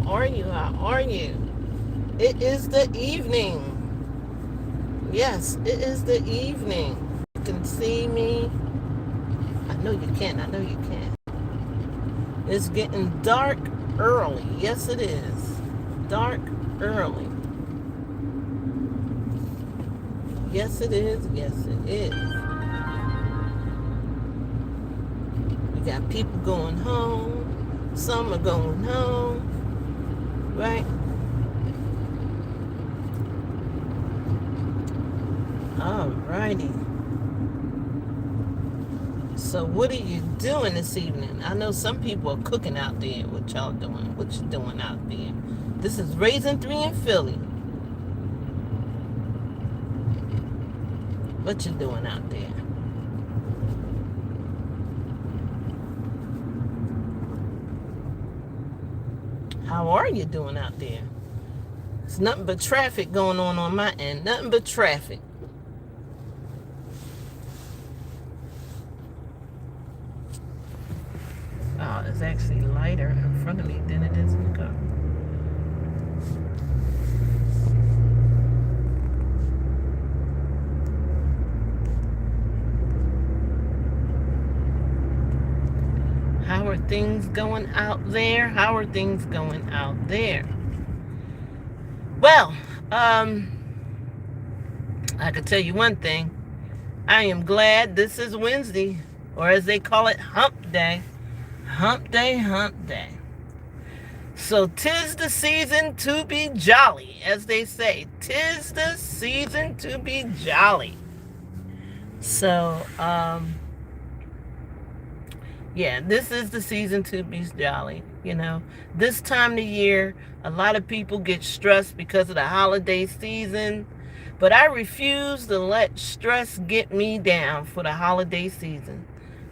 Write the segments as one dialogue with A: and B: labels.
A: are you? How are you? It is the evening. Yes, it is the evening. You can see me. I know you can. I know you can. It's getting dark early. Yes, it is. Dark early. Yes, it is. Yes, it is. We got people going home. Some are going home. Right? Alrighty. So what are you doing this evening? I know some people are cooking out there. What y'all doing? What you doing out there? This is Raising 3 in Philly. What you doing out there? How are you doing out there? It's nothing but traffic going on my end. Nothing but traffic. Oh, it's actually lighter in front of me than it is in the car. How are things going out there? How are things going out there? Well, I can tell you one thing. I am glad this is Wednesday, or as they call it, hump day. Hump day, hump day. So 'tis the season to be jolly, as they say. 'Tis the season to be jolly. So, yeah, this is the season to be jolly. You know, this time of year, a lot of people get stressed because of the holiday season. But I refuse to let stress get me down for the holiday season.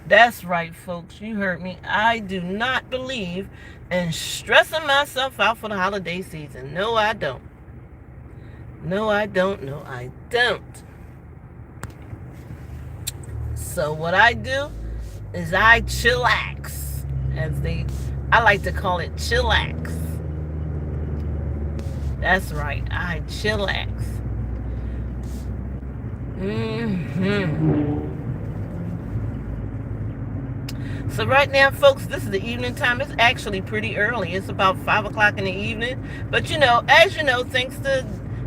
A: That's right, folks. You heard me. I do not believe in stressing myself out for the holiday season. No, I don't. No, I don't. No, I don't. So what I do is I chillax, I like to call it chillax. That's right. I chillax. So right now, folks, this is the evening time. It's actually pretty early. It's about 5 o'clock in the evening. But, you know, as you know, thanks to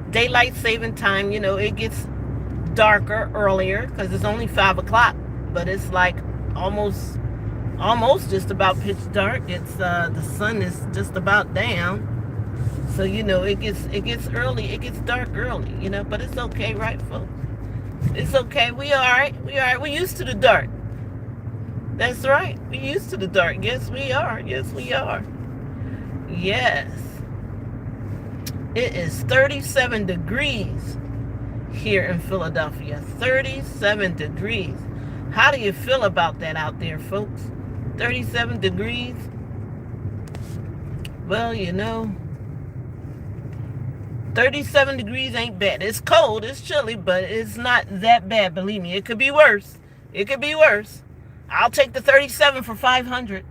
A: daylight saving time, you know, it gets darker earlier because it's only 5 o'clock. But it's like almost just about pitch dark. It's the sun is just about down. So, you know, it gets early. It gets dark early, you know. But it's okay, right, folks? It's okay. We all right. We all right. We're used to the dark. That's right. We're used to the dark. Yes, we are. Yes, we are. Yes. It is 37 degrees here in Philadelphia. 37 degrees. How do you feel about that out there, folks? 37 degrees? Well, you know, 37 degrees ain't bad. It's cold, it's chilly, but it's not that bad, believe me. It could be worse. It could be worse. I'll take the 37 for 500.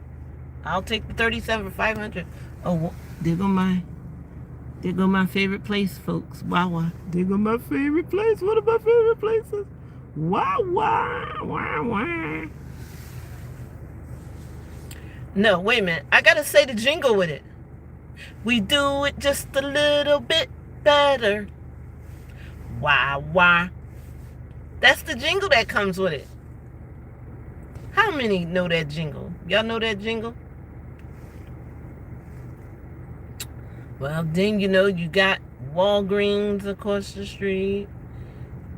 A: I'll take the 37 for 500. Oh, there go my favorite place, folks. Wow. There go my favorite place. One of my favorite places. Wow. No, wait a minute. I gotta say the jingle with it. We do it just a little bit better. Wow. That's the jingle that comes with it. How many know that jingle? Y'all know that jingle? Well, then, you know, you got Walgreens across the street.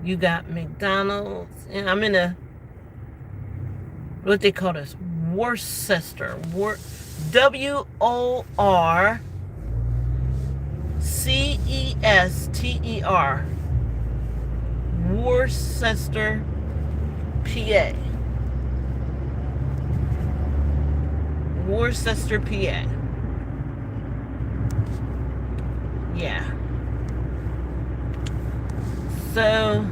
A: You got McDonald's. And I'm in what they call this, Worcester. WORCESTER. Worcester, PA. Worcester, PA. Yeah. So,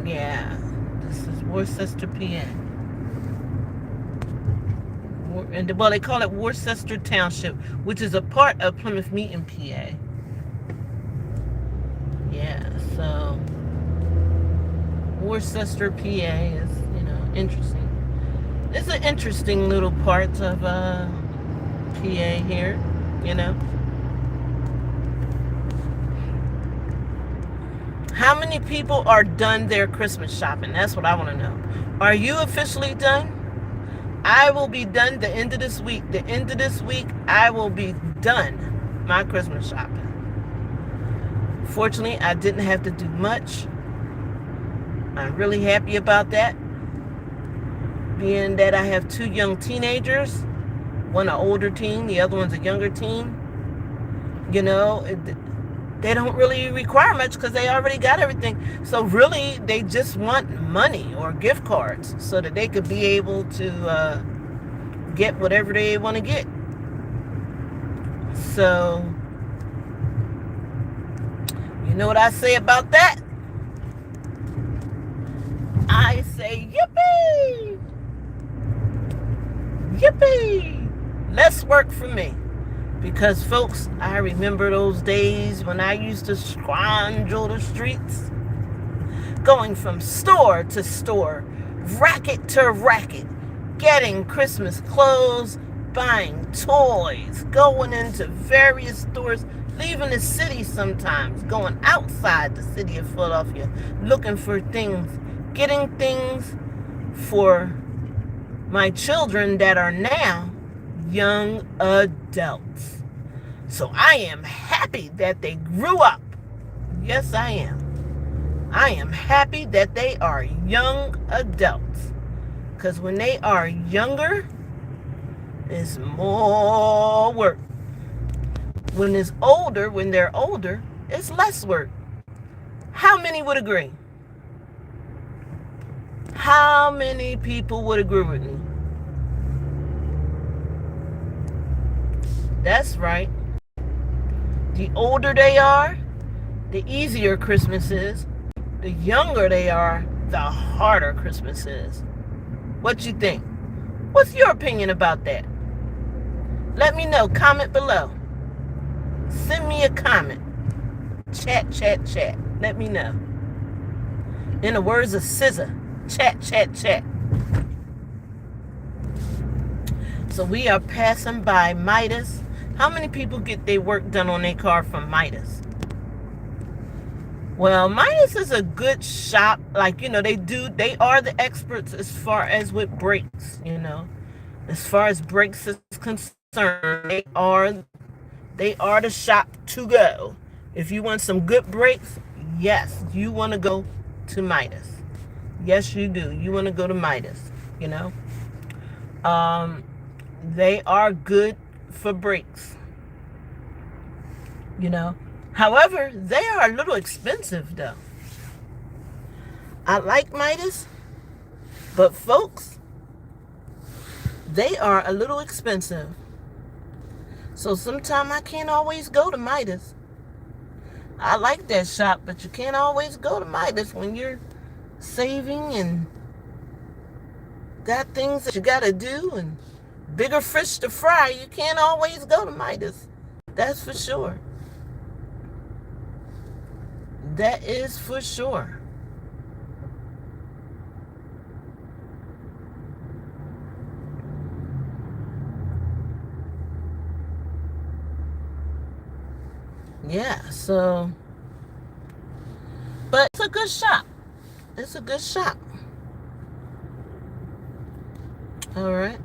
A: yeah, this is Worcester, PA. and well, they call it Worcester Township, which is a part of Plymouth Meeting, PA. Yeah, so Worcester, PA is, interesting. It's an interesting little part of PA here, How many people are done their Christmas shopping? That's what I want to know. Are you officially done? I will be done the end of this week. The end of this week, I will be done my Christmas shopping. Fortunately, I didn't have to do much. I'm really happy about that. Being that I have 2 young teenagers, one an older teen, the other one's a younger teen. They don't really require much because they already got everything. So really, they just want money or gift cards so that they could be able to get whatever they want to get. So, you know what I say about that? I say, yippee! Yippee! Less work for me. Because, folks, I remember those days when I used to scrounge the streets, going from store to store, racket to racket, getting Christmas clothes, buying toys, going into various stores, leaving the city sometimes, going outside the city of Philadelphia, looking for things, getting things for my children that are now young adults. So I am happy that they grew up. Yes, I am. I am happy that they are young adults. Because when they are younger, it's more work. When they're older, it's less work. How many would agree? How many people would agree with me? That's right. The older they are, the easier Christmas is. The younger they are, the harder Christmas is. What you think? What's your opinion about that? Let me know. Comment below. Send me a comment. Chat. Let me know. In the words of SZA, chat. So we are passing by Midas. How many people get their work done on their car from Midas? Well, Midas is a good shop. They are the experts as far as with brakes, As far as brakes is concerned, they are the shop to go. If you want some good brakes, yes, you want to go to Midas. Yes, you do. You want to go to Midas, They are good for brakes, However, they are a little expensive, though. I like Midas, but folks, they are a little expensive. So sometimes I can't always go to Midas. I like that shop, but you can't always go to Midas when you're saving and got things that you got to do and bigger fish to fry. You can't always go to Midas. That's for sure. That is for sure. Yeah, so, but it's a good shop. It's a good shop. All right.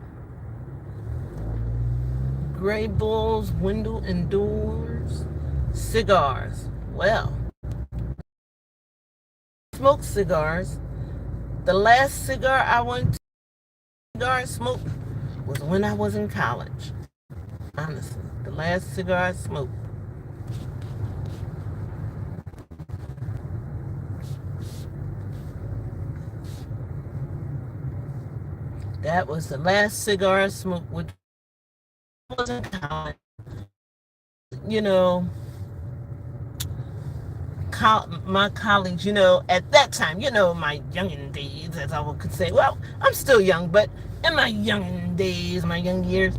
A: Gray Bulls, window and doors, cigars. Well, smoke cigars. The last cigar I went to cigar smoke was when I was in college. Honestly, the last cigar I smoked. That was the last cigar I smoked, which was in college. My colleagues, at that time, my youngin' days, as I could say. Well, I'm still young, but in my youngin' days, my young years,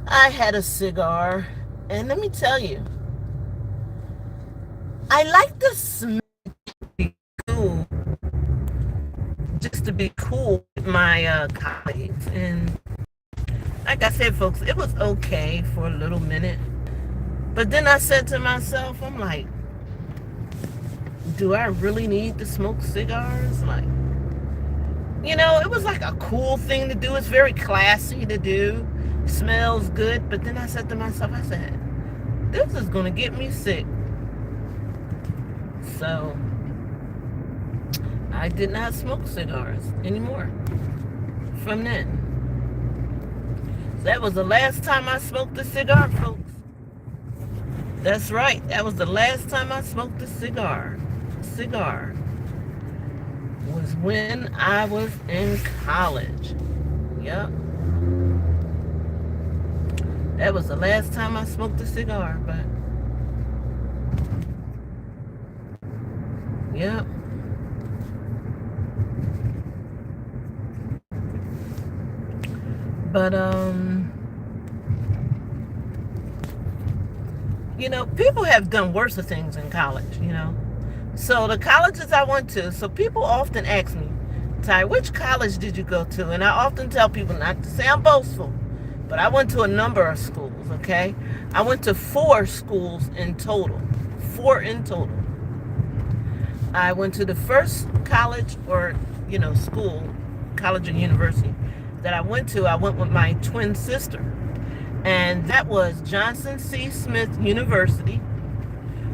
A: I had a cigar. And let me tell you, I like the smell cool, just to be cool with my colleagues. And like I said, folks, it was okay for a little minute. But then I said to myself, I'm like, do I really need to smoke cigars? Like, it was like a cool thing to do. It's very classy to do. Smells good. But then I said to myself, I said, this is going to get me sick. So I did not smoke cigars anymore from then. So that was the last time I smoked a cigar, folks. That's right. That was the last time I smoked a cigar. Was when I was in college. Yep. That was the last time I smoked a cigar, but yep. But people have done worse things in college, So the colleges I went to, so people often ask me, Ty, which college did you go to? And I often tell people not to say I'm boastful, but I went to a number of schools, okay? I went to 4 schools in total. 4 in total. I went to the first college or, school, college and university that I went with my twin sister. And that was Johnson C. Smith University,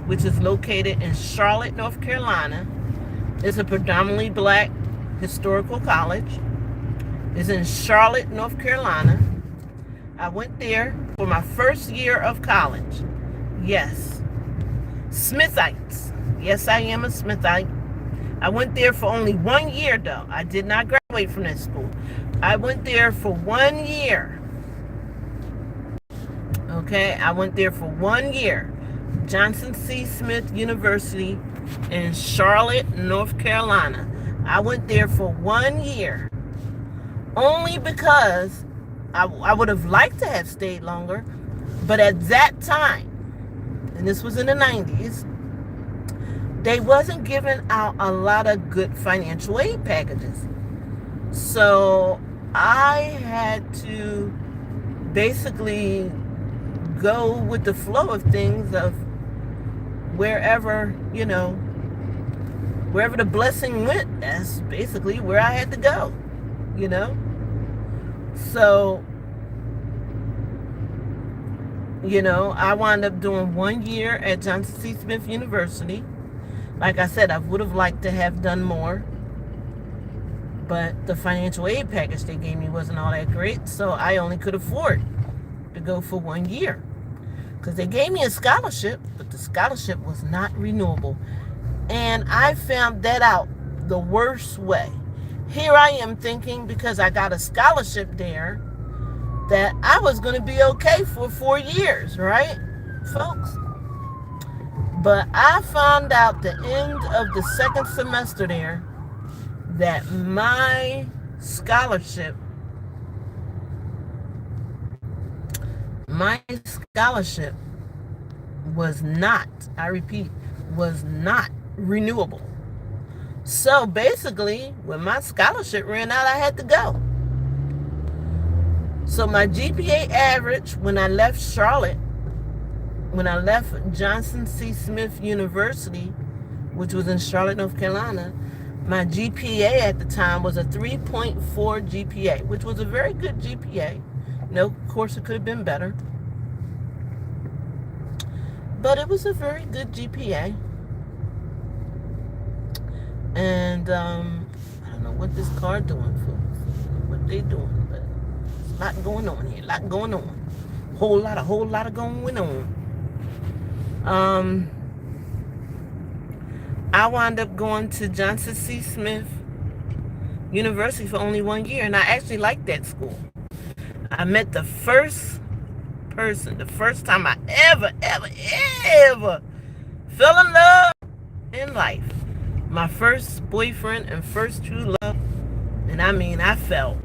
A: which is located in Charlotte, North Carolina. It's a predominantly black historical college. It's in Charlotte, North Carolina. I went there for my first year of college. Yes. Smithites. Yes, I am a Smithite. I went there for only 1 year, though. I did not graduate from that school. I went there for 1 year. Okay, I went there for 1 year. Johnson C. Smith University in Charlotte, North Carolina. I went there for 1 year. Only because I would have liked to have stayed longer. But at that time, and this was in the 90s, they wasn't giving out a lot of good financial aid packages. So I had to basically go with the flow of things of wherever the blessing went. That's basically where I had to go, So, I wound up doing 1 year at Johnson C. Smith University. Like I said, I would have liked to have done more, but the financial aid package they gave me wasn't all that great, so I only could afford to go for 1 year. Because they gave me a scholarship, but the scholarship was not renewable. And I found that out the worst way. Here I am thinking, because I got a scholarship there, that I was going to be okay for 4 years, right, folks? But I found out the end of the second semester there that my scholarship was not, I repeat, was not renewable. So basically, when my scholarship ran out, I had to go. So my GPA average when I left Johnson C. Smith University, which was in Charlotte, North Carolina, my GPA at the time was a 3.4 GPA, which was a very good GPA. Of course, it could have been better. But it was a very good GPA. And I don't know what this car doing, folks. What they doing, but there's a lot going on here. A lot going on. Whole lot of going on. I wound up going to Johnson C. Smith University for only 1 year, and I actually liked that school. I met the first time I ever fell in love in life. My first boyfriend and first true love. And I mean, I fell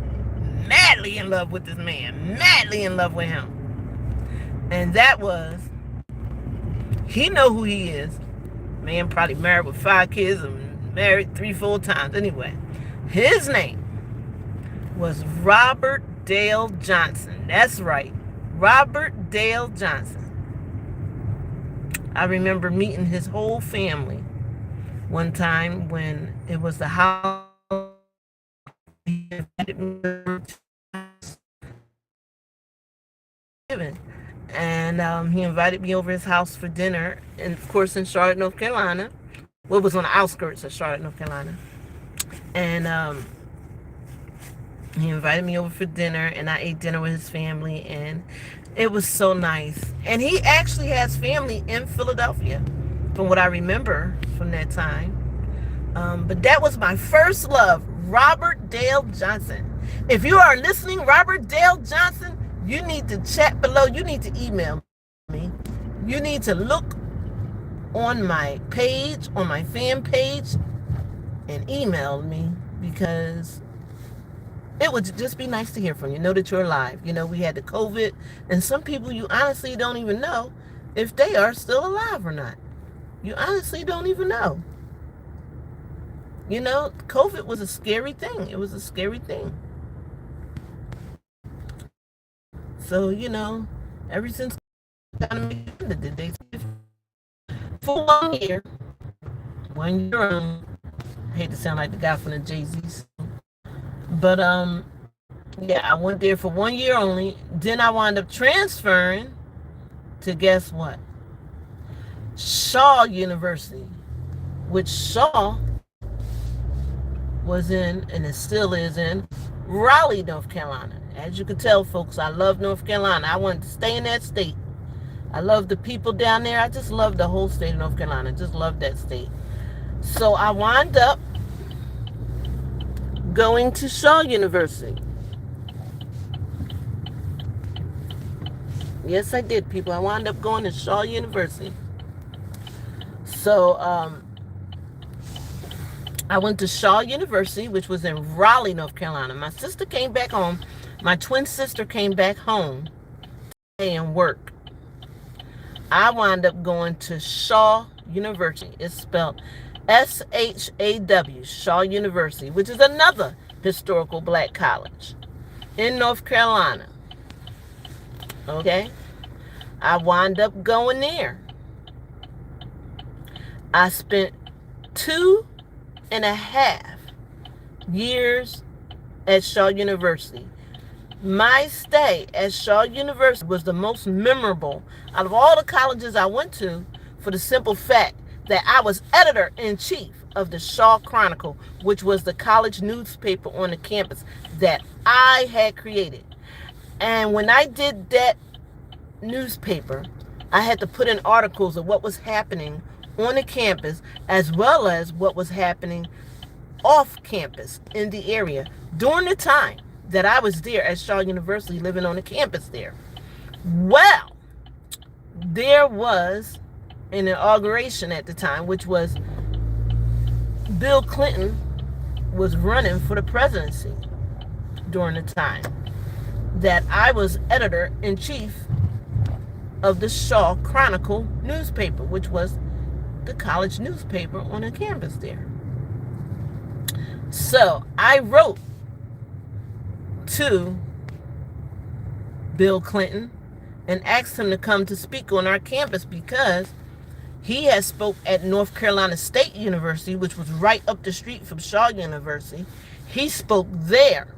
A: madly in love with this man, madly in love with him. And that was, he know who he is. Man probably married with 5 kids and married 3-4 times. Anyway, his name was Robert Dale Johnson. That's right, Robert Dale Johnson. I remember meeting his whole family one time when it was the house. He invited me and he invited me over his house for dinner, and of course in Charlotte, North Carolina. Well, it was on the outskirts of Charlotte, North Carolina. And he invited me over for dinner, and I ate dinner with his family, and it was so nice. And he actually has family in Philadelphia, from what I remember from that time. But that was my first love, Robert Dale Johnson. If you are listening, Robert Dale Johnson, you need to chat below. You need to email me. You need to look on my page, on my fan page, and email me, because it would just be nice to hear from you. Know that you're alive. You know, we had the COVID, and some people you honestly don't even know if they are still alive or not. You honestly don't even know. You know, COVID was a scary thing. It was a scary thing. So, you know, ever since did they for 1 year, 1 year I hate to sound like the guy from the Jay-Z's. But yeah, I went there for 1 year only. Then I wound up transferring to, guess what? Shaw University, which Shaw was in, and it still is in, Raleigh, North Carolina. As you can tell, folks, I love North Carolina. I wanted to stay in that state. I love the people down there. I just love the whole state of North Carolina. Just love that state. So I wound up going to Shaw University. Yes, I did, people. I wound up going to Shaw University. So I went to Shaw University, which was in Raleigh, North Carolina. My sister came back home. My twin sister came back home to stay and work. I wound up going to Shaw University. It's spelled S-H-A-W, Shaw University, which is another historical black college in North Carolina. Okay? I wound up going there. I spent 2.5 years at Shaw University. My stay at Shaw University was the most memorable out of all the colleges I went to, for the simple fact that I was editor-in-chief of the Shaw Chronicle, which was the college newspaper on the campus that I had created. And when I did that newspaper, I had to put in articles of what was happening on the campus, as well as what was happening off campus in the area during the time that I was there at Shaw University, living on the campus there. Well, there was an inauguration at the time, which was Bill Clinton was running for the presidency during the time that I was editor-in-chief of the Shaw Chronicle newspaper, which was the college newspaper on the campus there. So I wrote to Bill Clinton and asked him to come to speak on our campus, because he had spoke at North Carolina State University, which was right up the street from Shaw University. He spoke there,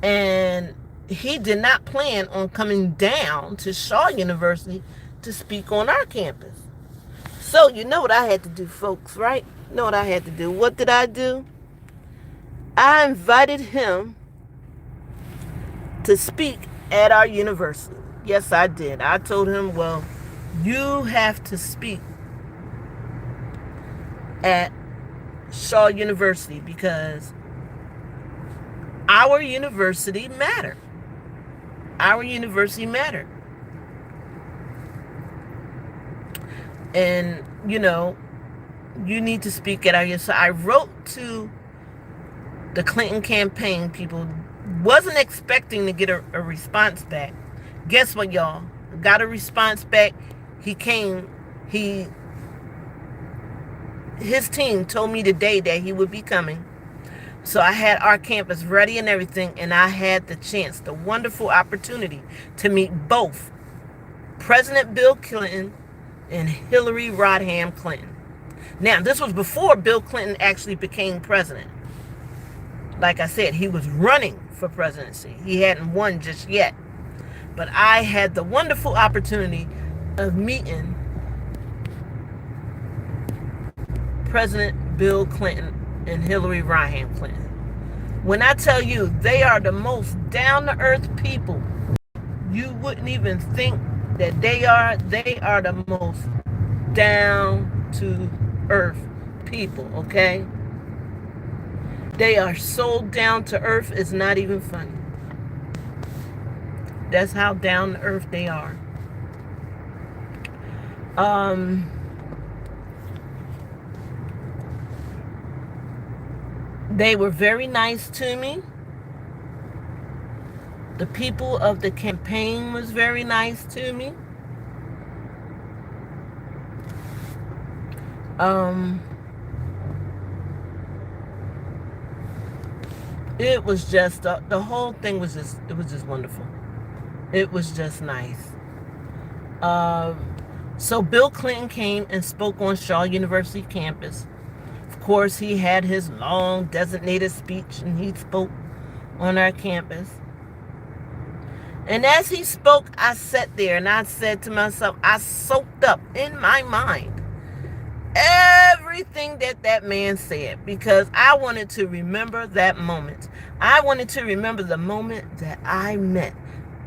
A: and he did not plan on coming down to Shaw University to speak on our campus. So you know what I had to do, folks, right? You know what I had to do. What did I do? I invited him to speak at our university. Yes, I did. I told him, well, you have to speak at Shaw University, because our university mattered. Our university mattered. And, you know, you need to speak at our university. So I wrote to the Clinton campaign people Wasn't expecting to get a response back. Guess what, y'all? Got a response back. He came. His team told me today that he would be coming. So I had our campus ready and everything, and I had the wonderful opportunity to meet both President Bill Clinton and Hillary Rodham Clinton. Now, this was before Bill Clinton actually became president. Like I said, he was running for presidency. He hadn't won just yet. But I had the wonderful opportunity of meeting President Bill Clinton and Hillary Rodham Clinton. When I tell you they are the most down-to-earth people, you wouldn't even think that they are the most down-to-earth people, okay? They are so down-to-earth, it's not even funny. That's how down-to-earth they are. They were very nice to me. The people of the campaign was very nice to me. It was just the whole thing was just wonderful. It was just nice. So Bill Clinton came and spoke on Shaw University campus. Of course, he had his long designated speech, and he spoke on our campus. And as he spoke, I sat there and I said to myself, I soaked up in my mind everything that man said, because I wanted to remember that moment. I wanted to remember the moment that I met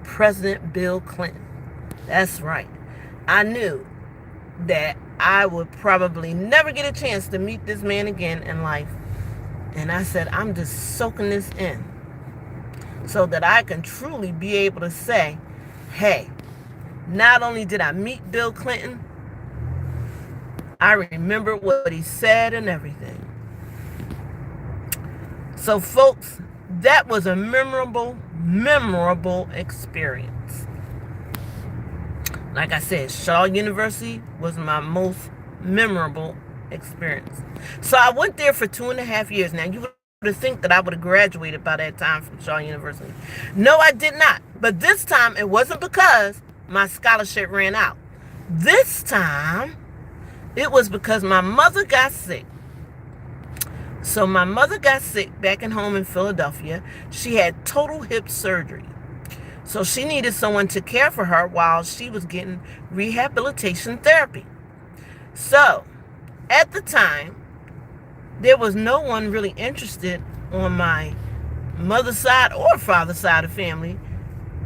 A: President Bill Clinton. That's right. I knew that I would probably never get a chance to meet this man again in life. And I said, I'm just soaking this in so that I can truly be able to say, hey, not only did I meet Bill Clinton, I remember what he said and everything. So folks, that was a memorable experience. Like I said, Shaw University was my most memorable experience. So I went there for 2.5 years. Now, you would think that I would have graduated by that time from Shaw University. No, I did not. But this time, it wasn't because my scholarship ran out. This time, it was because my mother got sick. So my mother got sick back at home in Philadelphia. She had total hip surgery. So she needed someone to care for her while she was getting rehabilitation therapy. So at the time, there was no one really interested on my mother's side or father's side of the family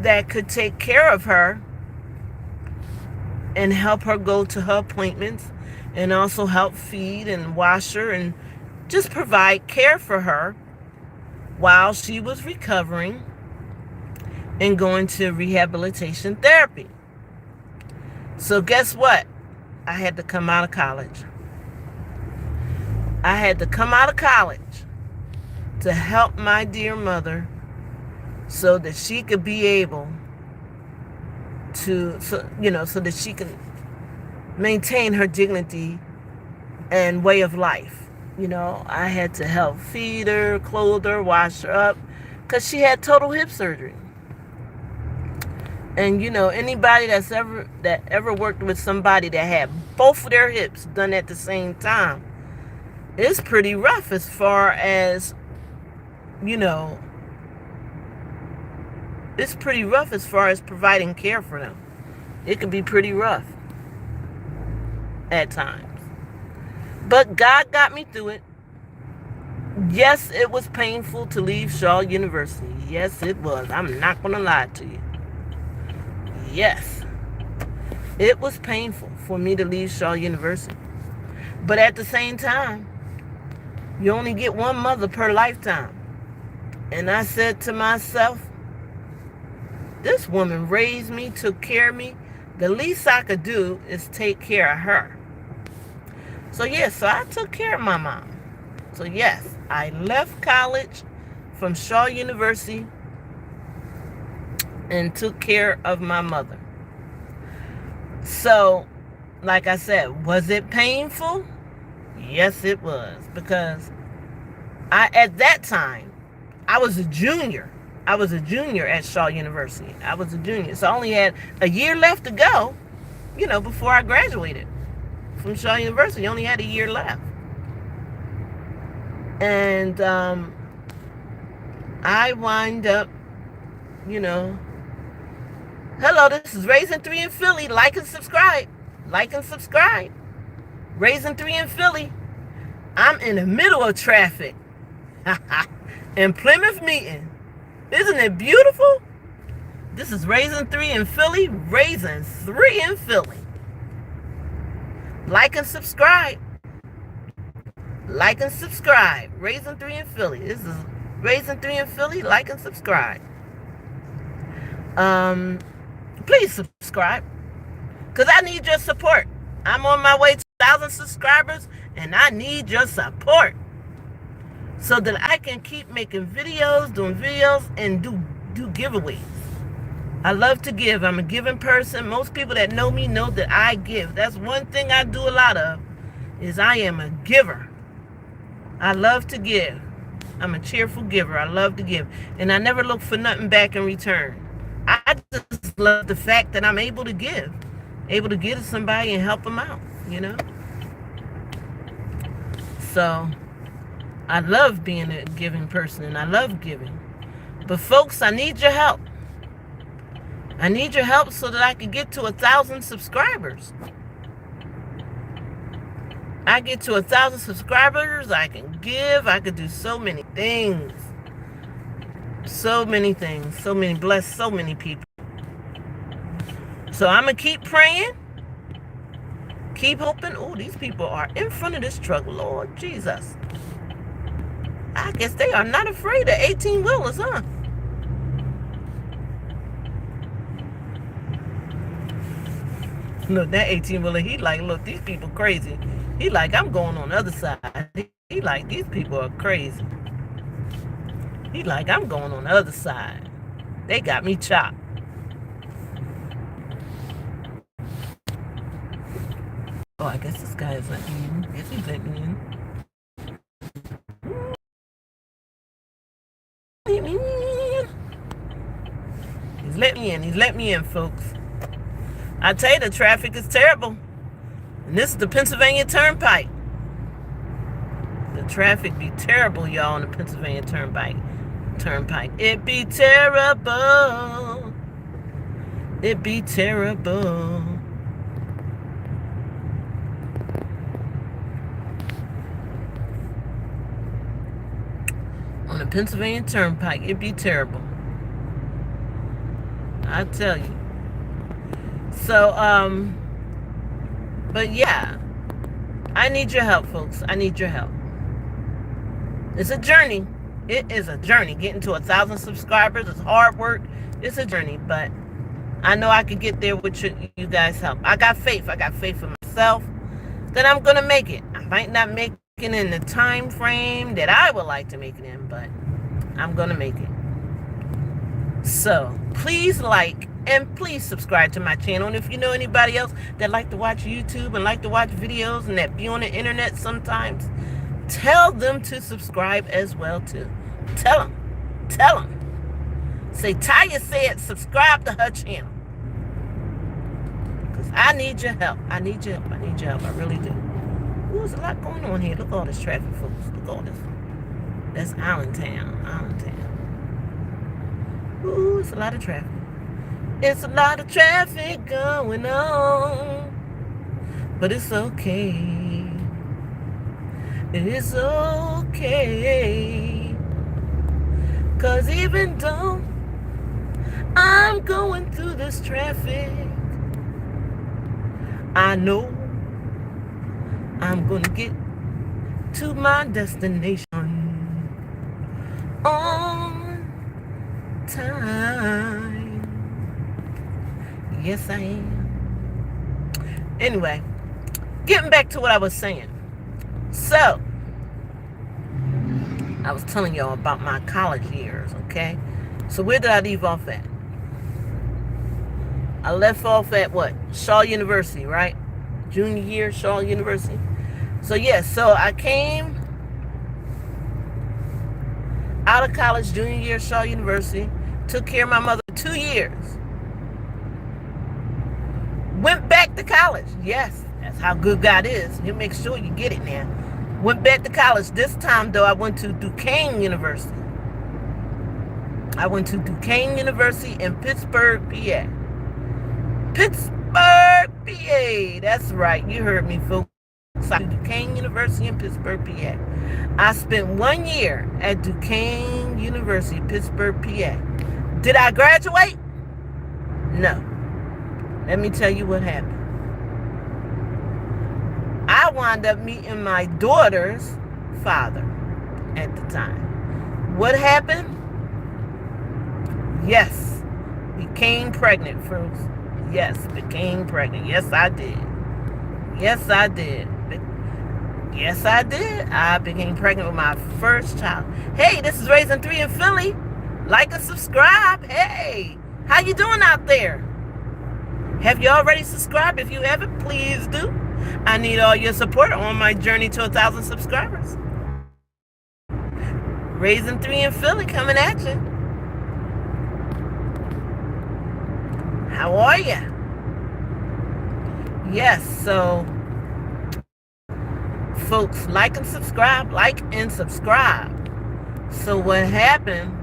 A: that could take care of her and help her go to her appointments and also help feed and wash her and just provide care for her while she was recovering and going to rehabilitation therapy. So guess what? I had to come out of college. I had to come out of college to help my dear mother so that she could be able to, so that she can maintain her dignity and way of life. I had to help feed her, clothe her, wash her up, because she had total hip surgery. And anybody that ever worked with somebody that had both of their hips done at the same time, it's pretty rough as far as it's pretty rough as far as providing care for them. It can be pretty rough at times. But God got me through it. Yes, it was painful to leave Shaw University. Yes, it was. I'm not going to lie to you. Yes, it was painful for me to leave Shaw University. But at the same time, you only get one mother per lifetime. And I said to myself, this woman raised me, took care of me. The least I could do is take care of her. So yes, I took care of my mom. So yes, I left college from Shaw University and took care of my mother. So, like I said, was it painful? Yes, it was. Because at that time, I was a junior. I was a junior at Shaw University. I was a junior. So I only had a year left to go, before I graduated from Shaw University. I only had a year left. And I wind up, hello, this is Raising 3 in Philly. Like and subscribe. Like and subscribe. Raising 3 in Philly. I'm in the middle of traffic. In Plymouth meeting. Isn't it beautiful? This is Raising 3 in Philly. Raising 3 in Philly. Like and subscribe. Like and subscribe. Raising 3 in Philly. This is Raising 3 in Philly. Like and subscribe. Please subscribe. Because I need your support. I'm on my way to 1,000 subscribers. And I need your support. So that I can keep making videos, doing videos, and do giveaways. I love to give. I'm a giving person. Most people that know me know that I give. That's one thing I do a lot of, is I am a giver. I love to give. I'm a cheerful giver. I love to give. And I never look for nothing back in return. I just love the fact that I'm able to give. Able to give to somebody and help them out, So, I love being a giving person, and I love giving. But folks, I need your help. I need your help so that I can get to 1,000 subscribers. I get to 1,000 subscribers, I can give, I can do so many things. So many things, bless so many people. So I'm going to keep praying, keep hoping. Oh, these people are in front of this truck, Lord Jesus. I guess they are not afraid of 18-wheelers, huh? Look, that 18-wheeler, he like, look, these people crazy. He like, I'm going on the other side. He like, these people are crazy. He like, I'm going on the other side. They got me chopped. Oh, I guess this guy is letting me in. I guess he's letting me in. He's letting me in. He's letting me in, folks. I tell you, the traffic is terrible. And this is the Pennsylvania Turnpike. The traffic be terrible, y'all, on the Pennsylvania Turnpike. It be terrible. It be terrible. On the Pennsylvania Turnpike, it be terrible. I tell you. So, but yeah, I need your help, folks. I need your help. It's a journey. It is a journey. Getting to 1,000 subscribers is hard work. It's a journey, but I know I could get there with you guys' help. I got faith. I got faith in myself that I'm going to make it. I might not make it in the time frame that I would like to make it in, but I'm going to make it. So, please like and please subscribe to my channel. And if you know anybody else that like to watch YouTube and like to watch videos and that be on the internet sometimes, tell them to subscribe as well too. Tell them. Say, Taya said subscribe to her channel. Because I need your help. I need your help. I really do. Ooh, there's a lot going on here. Look at all this traffic, folks. Look at all this. That's Allentown. Ooh, it's a lot of traffic. It's a lot of traffic going on. But it's okay. It's okay. 'Cause even though I'm going through this traffic, I know I'm gonna get to my destination on time. Yes, I am. Anyway, getting back to what I was saying. So, I was telling y'all about my college years, okay? So where did I leave off at? I left off at what? Shaw University, right? Junior year, Shaw University. So yes, so I came out of college, junior year, Shaw University. Took care of my mother 2 years. Went back to college. Yes, that's how good God is. You make sure you get it now. Went back to college. This time, though, I went to Duquesne University. I went to Duquesne University in Pittsburgh, PA. Pittsburgh, PA. That's right. You heard me, folks. Duquesne University in Pittsburgh, PA. I spent 1 year at Duquesne University, Pittsburgh, PA. Did I graduate? No. Let me tell you what happened. I wound up meeting my daughter's father at the time. What happened? Yes, became pregnant, folks. Yes, became pregnant. Yes, I did. Yes, I did. Yes, I did. I became pregnant with my first child. Hey, this is Raising 3 in Philly. Like and subscribe. Hey, how you doing out there? Have you already subscribed? If you haven't, please do. I need all your support on my journey to 1,000 subscribers. Raising 3 in Philly coming at you. How are you? Yes, so folks, like and subscribe. Like and subscribe. So what happened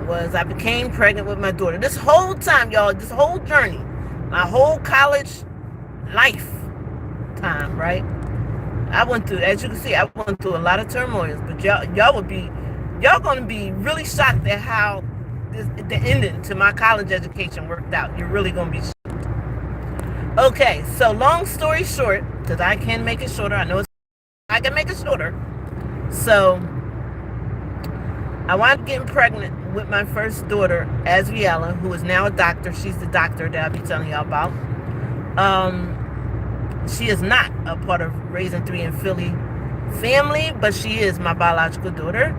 A: was I became pregnant with my daughter. This whole time, y'all, this whole journey, my whole college life time, right? I went through, as you can see, I went through a lot of turmoils, but y'all gonna be really shocked at how the ending to my college education worked out. You're really gonna be shocked. Okay, so long story short, because I can make it shorter, I can make it shorter. So I wound up getting pregnant with my first daughter, Asriella, who is now a doctor. She's the doctor that I'll be telling y'all about. She is not a part of Raising 3 in Philly family, but she is my biological daughter.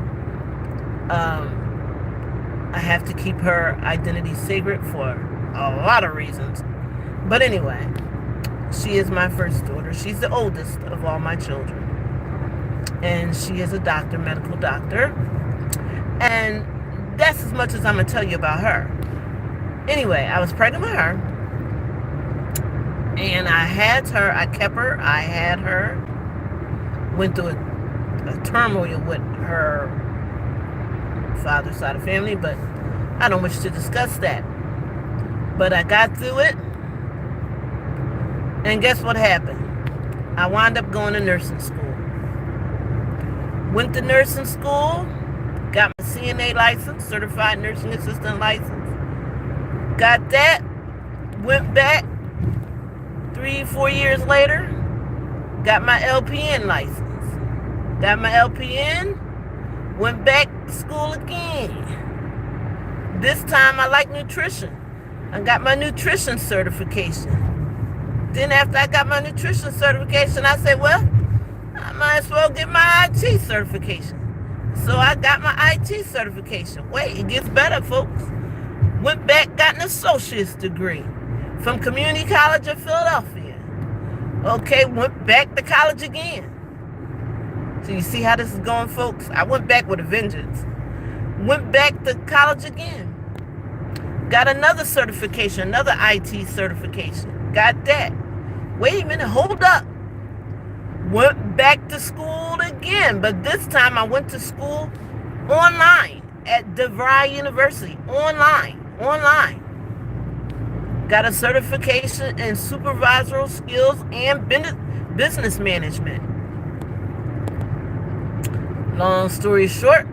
A: I have to keep her identity secret for a lot of reasons. But anyway, she is my first daughter. She's the oldest of all my children. And she is a doctor, medical doctor. And that's as much as I'm going to tell you about her. Anyway, I was pregnant with her. And I had her, I kept her, I had her. Went through a turmoil with her father's side of family, but I don't wish to discuss that. But I got through it. And guess what happened? I wound up going to nursing school. Went to nursing school. Got my CNA license, certified nursing assistant license. Got that. Went back 3-4 years later. Got my LPN license. Got my LPN. Went back to school again. This time I like nutrition. I got my nutrition certification. Then after I got my nutrition certification, I said, well, I might as well get my IT certification. So I got my IT certification. Wait, it gets better, folks. Went back, got an associate's degree from Community College of Philadelphia. Okay, went back to college again. So you see how this is going, folks? I went back with a vengeance. Went back to college again. Got another certification, another IT certification. Got that. Wait a minute, hold up. Went back to school again, but this time I went to school online at DeVry University. Online. Got a certification in supervisory skills and business management. Long story short,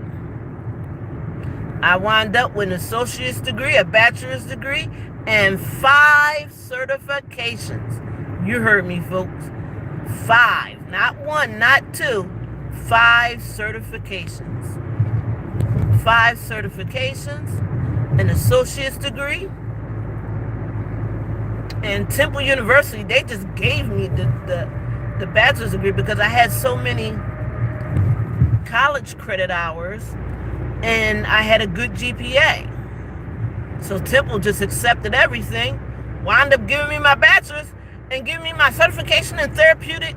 A: I wound up with an associate's degree, a bachelor's degree, and 5 certifications. You heard me, folks. 5, not 1, not 2, 5 certifications. 5 certifications, an associate's degree, and Temple University, they just gave me the bachelor's degree because I had so many college credit hours and I had a good GPA. So Temple just accepted everything, wound up giving me my bachelor's and giving me my certification in therapeutic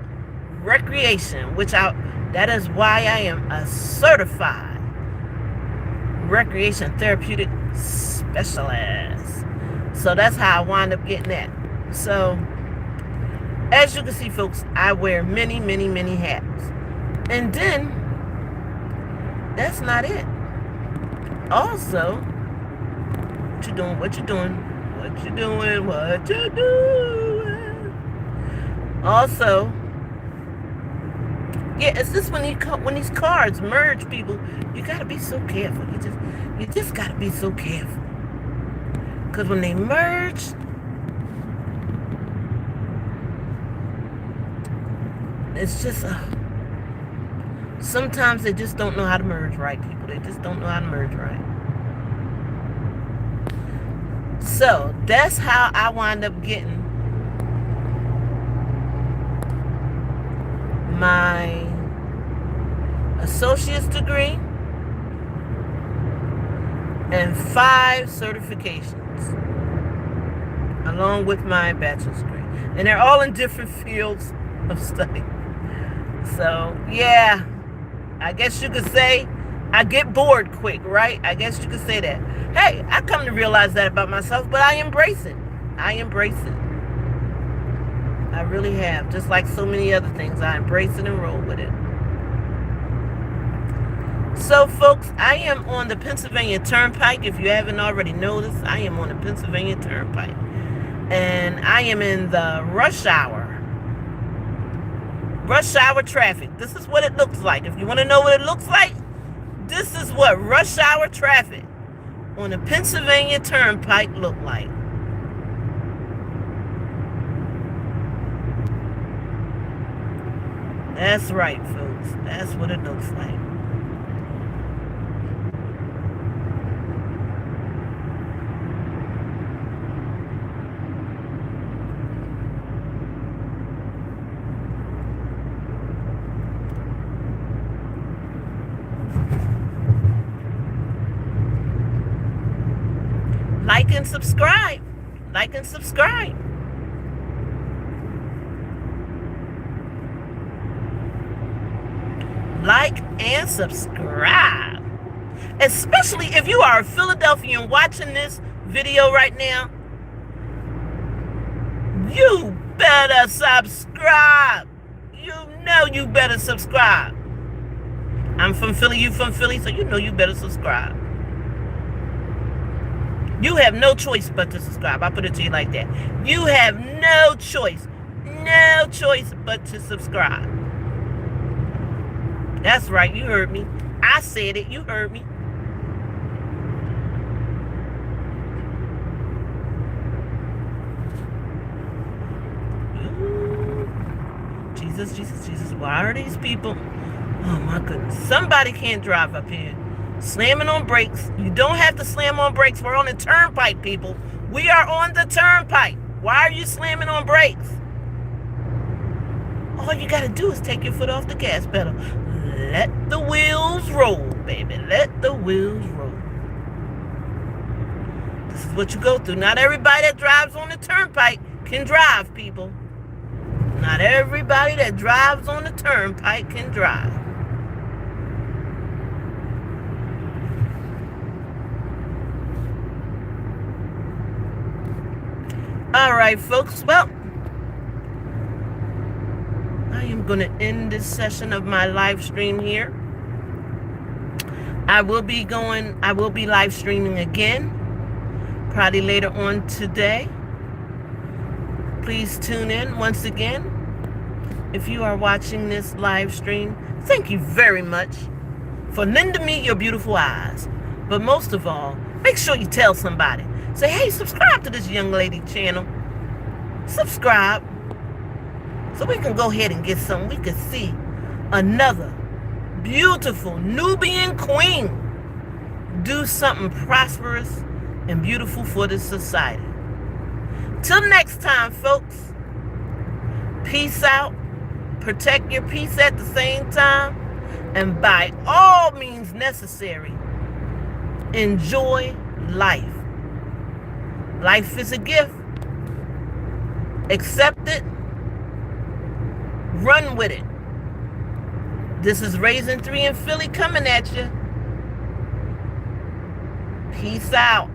A: recreation, that is why I am a certified recreation therapeutic specialist. So that's how I wound up getting that. So as you can see, folks, I wear many, many, many hats. And then that's not it. Also, what you doing? Also, yeah, it's just when these cards merge, people, you gotta be so careful. You just gotta be so careful. Because when they merge, it's just sometimes they just don't know how to merge right, people. They just don't know how to merge right. So that's how I wind up getting my associate's degree and 5 certifications along with my bachelor's degree. And they're all in different fields of study. So yeah, I guess you could say I get bored quick, right? I guess you could say that. Hey, I come to realize that about myself, but I embrace it. I really have. Just like so many other things, I embrace it and roll with it. So, folks, I am on the Pennsylvania Turnpike. If you haven't already noticed, I am on the Pennsylvania Turnpike. And I am in the rush hour traffic. This is what it looks like. If you want to know what it looks like, this is what rush hour traffic on the Pennsylvania Turnpike look like. That's right, folks. That's what it looks like. Like and subscribe. Like and subscribe. Like and subscribe. Especially if you are a Philadelphian watching this video right now. You better subscribe. You know you better subscribe. I'm from Philly, you from Philly, so you know you better subscribe. You have no choice but to subscribe. I'll put it to you like that. You have no choice but to subscribe. That's right, you heard me. I said it, you heard me. Ooh. Jesus. Why are these people? Oh my goodness. Somebody can't drive up here. Slamming on brakes. You don't have to slam on brakes. We're on the turnpike, people. We are on the turnpike. Why are you slamming on brakes? All you got to do is take your foot off the gas pedal. Let the wheels roll, baby. Let the wheels roll. This is what you go through. Not everybody that drives on the turnpike can drive, people. Not everybody that drives on the turnpike can drive. All right, folks. Well, I am going to end this session of my live stream here. I will be live streaming again, probably later on today. Please tune in once again. If you are watching this live stream, thank you very much for lending me your beautiful eyes. But most of all, make sure you tell somebody. Say, hey, subscribe to this young lady channel. Subscribe. So we can go ahead and get something. We can see another beautiful Nubian queen do something prosperous and beautiful for this society. Till next time, folks. Peace out. Protect your peace at the same time. And by all means necessary, enjoy life. Life is a gift. Accept it. Run with it. This is Raising 3 in Philly coming at you. Peace out.